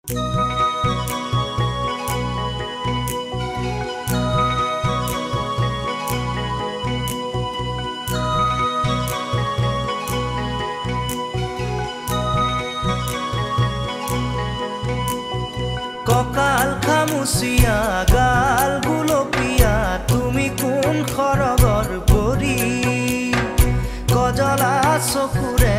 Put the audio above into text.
ককাল খামুচিয়া গাল গুলপীয়া তুমি কোন খৰগৰ পৰি কজলা চকুৰে